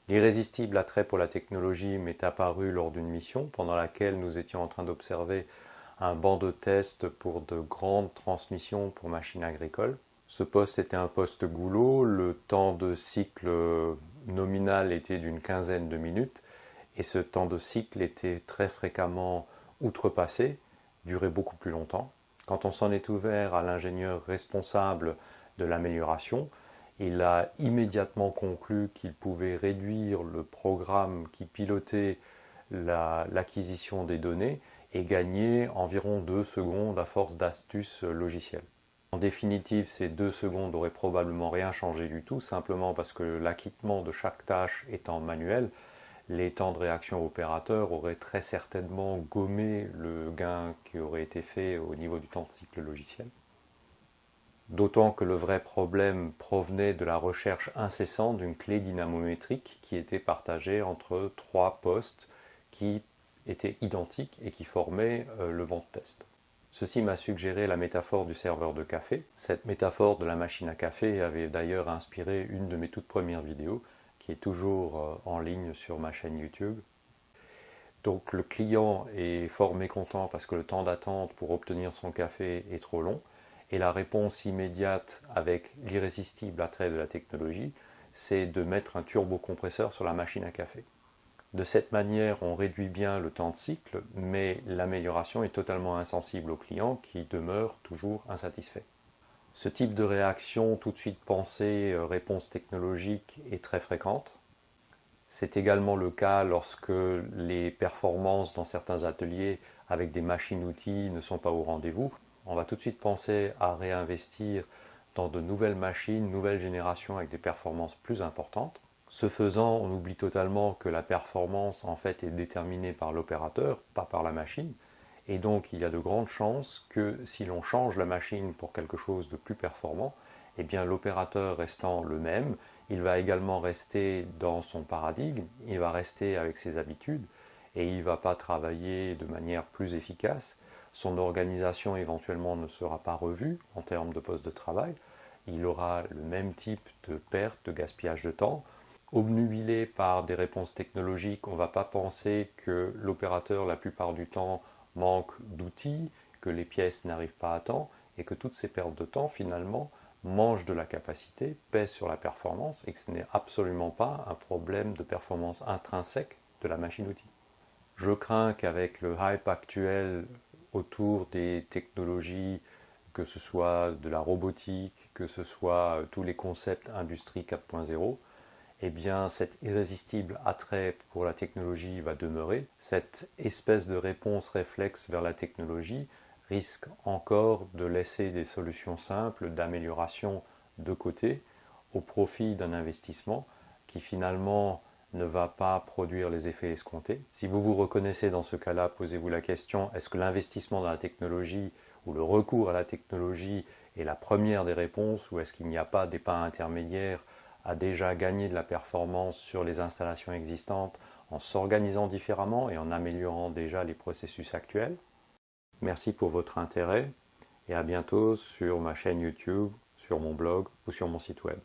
L'irrésistible attrait pour la technologie m'est apparu lors d'une mission pendant laquelle nous étions en train d'observer un banc de test pour de grandes transmissions pour machines agricoles. Ce poste était un poste goulot, le temps de cycle nominal était d'une quinzaine de minutes et ce temps de cycle était très fréquemment outrepassé, durait beaucoup plus longtemps. Quand on s'en est ouvert à l'ingénieur responsable de l'amélioration, il a immédiatement conclu qu'il pouvait réduire le programme qui pilotait l'acquisition des données et gagner environ 2 secondes à force d'astuces logicielles. En définitive, ces 2 secondes n'auraient probablement rien changé du tout, simplement parce que l'acquittement de chaque tâche étant manuel, les temps de réaction opérateur auraient très certainement gommé le gain qui aurait été fait au niveau du temps de cycle logiciel. D'autant que le vrai problème provenait de la recherche incessante d'une clé dynamométrique qui était partagée entre 3 postes qui étaient identiques et qui formaient le banc de test. Ceci m'a suggéré la métaphore du serveur de café. Cette métaphore de la machine à café avait d'ailleurs inspiré une de mes toutes premières vidéos qui est toujours en ligne sur ma chaîne YouTube. Donc le client est fort mécontent parce que le temps d'attente pour obtenir son café est trop long. Et la réponse immédiate avec l'irrésistible attrait de la technologie, c'est de mettre un turbocompresseur sur la machine à café. De cette manière, on réduit bien le temps de cycle, mais l'amélioration est totalement insensible au client qui demeure toujours insatisfait. Ce type de réaction, tout de suite pensée réponse technologique, est très fréquente. C'est également le cas lorsque les performances dans certains ateliers avec des machines-outils ne sont pas au rendez-vous. On va tout de suite penser à réinvestir dans de nouvelles machines, nouvelles générations avec des performances plus importantes. Ce faisant, on oublie totalement que la performance en fait est déterminée par l'opérateur, pas par la machine. Et donc il y a de grandes chances que si l'on change la machine pour quelque chose de plus performant, eh bien l'opérateur restant le même, il va également rester dans son paradigme, il va rester avec ses habitudes et il ne va pas travailler de manière plus efficace. Son organisation éventuellement ne sera pas revue en termes de poste de travail. Il aura le même type de perte, de gaspillage de temps. Obnubilé par des réponses technologiques, on ne va pas penser que l'opérateur, la plupart du temps, manque d'outils, que les pièces n'arrivent pas à temps et que toutes ces pertes de temps, finalement, mangent de la capacité, pèsent sur la performance et que ce n'est absolument pas un problème de performance intrinsèque de la machine-outil. Je crains qu'avec le hype actuel autour des technologies, que ce soit de la robotique, que ce soit tous les concepts Industrie 4.0, eh bien cet irrésistible attrait pour la technologie va demeurer. Cette espèce de réponse réflexe vers la technologie risque encore de laisser des solutions simples d'amélioration de côté au profit d'un investissement qui finalement ne va pas produire les effets escomptés. Si vous vous reconnaissez dans ce cas-là, posez-vous la question, est-ce que l'investissement dans la technologie ou le recours à la technologie est la première des réponses ou est-ce qu'il n'y a pas des pas intermédiaires à déjà gagner de la performance sur les installations existantes en s'organisant différemment et en améliorant déjà les processus actuels? Merci pour votre intérêt et à bientôt sur ma chaîne YouTube, sur mon blog ou sur mon site web.